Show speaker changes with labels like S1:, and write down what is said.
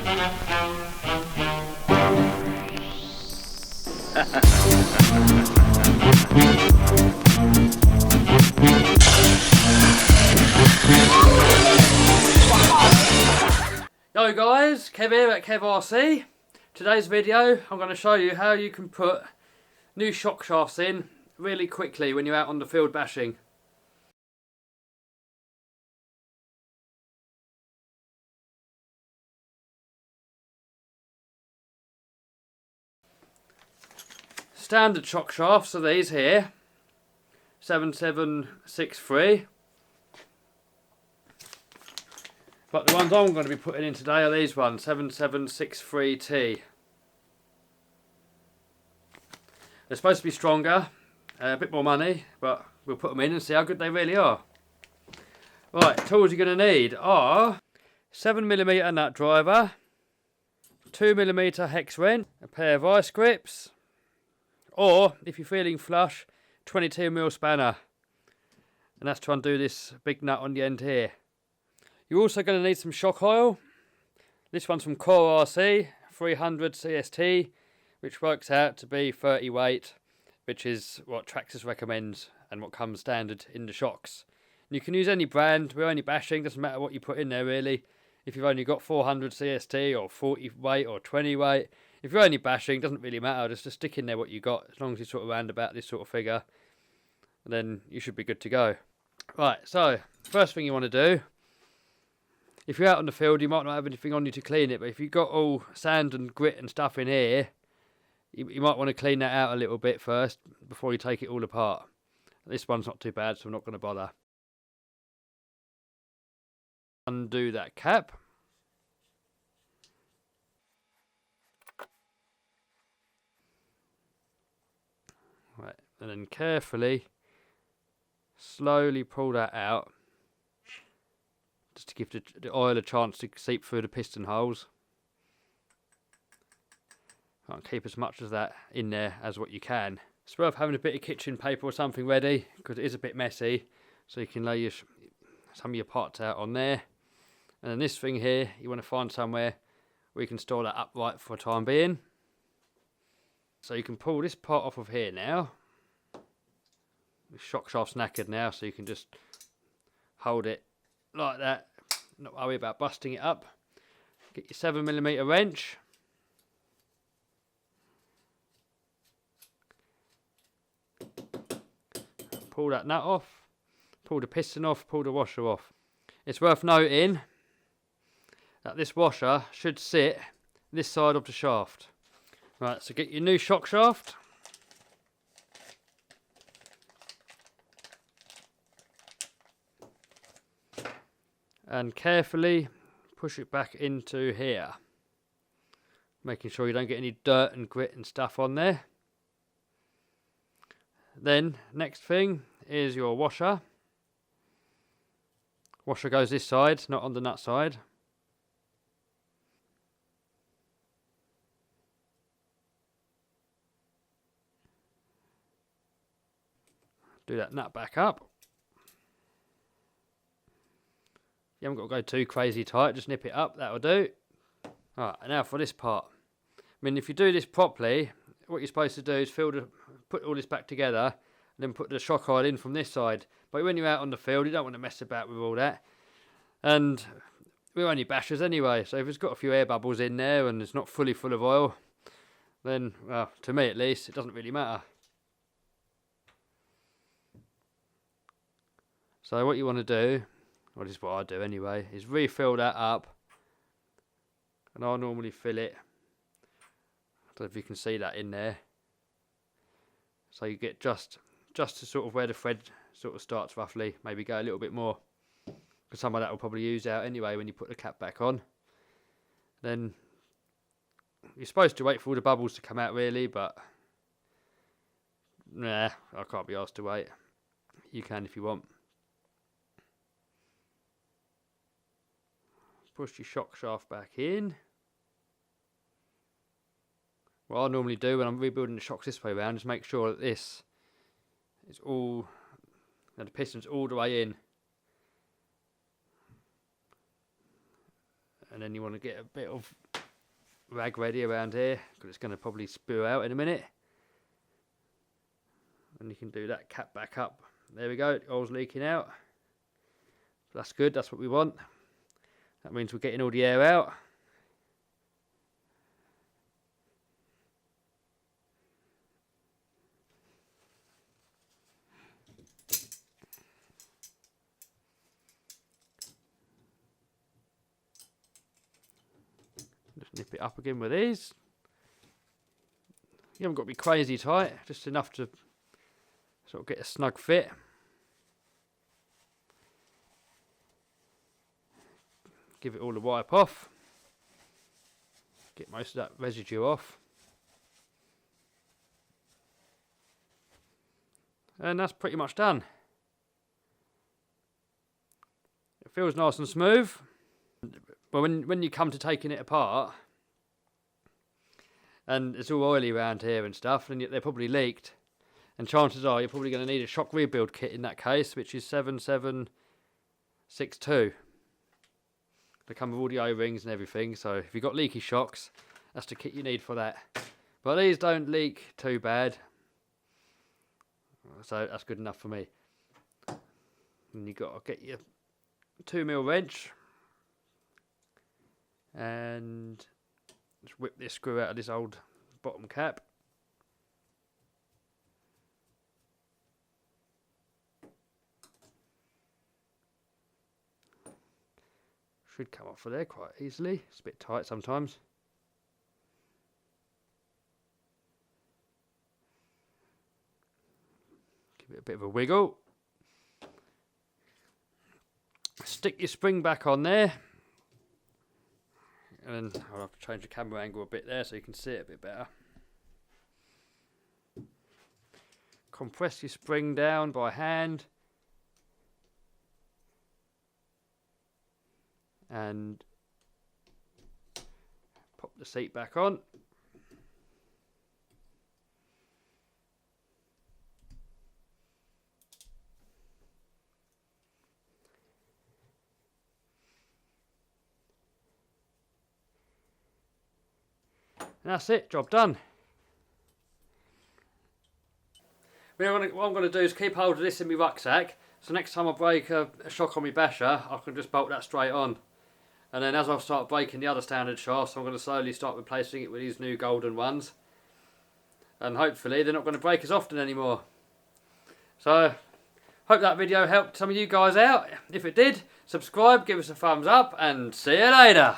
S1: Yo guys, Kev here at KevRC. Today's video I'm going to show you how you can put new shock shafts in really quickly when you're out on the field bashing. Standard shock shafts are these here, 7763. But the ones I'm going to be putting in today are these ones, 7763T. They're supposed to be stronger, a bit more money, but we'll put them in and see how good they really are. Right, tools you're going to need are 7mm nut driver, 2mm hex wrench, a pair of vice grips, or if you're feeling flush, 22mm spanner. And that's to undo this big nut on the end here. You're also going to need some shock oil. This one's from Core RC, 300 CST, which works out to be 30 weight, which is what Traxxas recommends and what comes standard in the shocks. And you can use any brand, we're only bashing, doesn't matter what you put in there really. If you've only got 400 CST or 40 weight or 20 weight, if you're only bashing, doesn't really matter, just stick in there what you got, as long as you're sort of around about this sort of figure, and then you should be good to go. Right, so, first thing you want to do, if you're out on the field, you might not have anything on you to clean it, but if you've got all sand and grit and stuff in here, you might want to clean that out a little bit first before you take it all apart. This one's not too bad, so I'm not going to bother. Undo that cap. Right, and then carefully, slowly pull that out, just to give the oil a chance to seep through the piston holes. Can't keep as much of that in there as what you can. It's worth having a bit of kitchen paper or something ready, because it is a bit messy, so you can lay some of your parts out on there. And then this thing here, you want to find somewhere where you can store that upright for the time being. So you can pull this part off of here now. The shock shaft's knackered now, so you can just hold it like that, not worry about busting it up. Get your 7mm wrench. Pull that nut off, pull the piston off, pull the washer off. It's worth noting that this washer should sit this side of the shaft. Right, so get your new shock shaft. And carefully push it back into here, making sure you don't get any dirt and grit and stuff on there. Then next thing is your washer. Washer goes this side, not on the nut side. Do that nut back up. You haven't got to go too crazy tight, just nip it up, that'll do. Alright, and now for this part. I mean, if you do this properly, what you're supposed to do is put all this back together, and then put the shock oil in from this side. But when you're out on the field, you don't want to mess about with all that. And we're only bashers anyway, so if it's got a few air bubbles in there and it's not fully full of oil, then, well, to me at least, it doesn't really matter. So what you want to do, well, this is what I do anyway, is refill that up. And I normally fill it, I don't know if you can see that in there. So you get just to sort of where the thread sort of starts roughly, maybe go a little bit more. Because some of that will probably use out anyway when you put the cap back on. Then you're supposed to wait for all the bubbles to come out really, but nah, I can't be asked to wait. You can if you want. Push your shock shaft back in. What I normally do when I'm rebuilding the shocks this way around is make sure that this is all, that the piston's all the way in. And then you want to get a bit of rag ready around here, because it's going to probably spew out in a minute. And you can do that cap back up. There we go, the oil's leaking out. That's good, that's what we want. That means we're getting all the air out. Just nip it up again with these. You haven't got to be crazy tight, just enough to sort of get a snug fit. Give it all a wipe off. Get most of that residue off. And that's pretty much done. It feels nice and smooth. But when you come to taking it apart, and it's all oily around here and stuff, and they're probably leaked, and chances are you're probably going to need a shock rebuild kit in that case, which is 7762. They come with all the O-rings and everything, so if you've got leaky shocks, that's the kit you need for that. But these don't leak too bad, so that's good enough for me. And you've got to get your 2mm wrench and just whip this screw out of this old bottom cap. Should come off of there quite easily. It's a bit tight sometimes. Give it a bit of a wiggle. Stick your spring back on there. And I'll have to change the camera angle a bit there so you can see it a bit better. Compress your spring down by hand. And pop the seat back on. And that's it, job done. What I'm going to do is keep hold of this in my rucksack, so next time I break a shock on my basher, I can just bolt that straight on. And then as I start breaking the other standard shafts, I'm going to slowly start replacing it with these new golden ones. And hopefully they're not going to break as often anymore. So, hope that video helped some of you guys out. If it did, subscribe, give us a thumbs up, and see you later.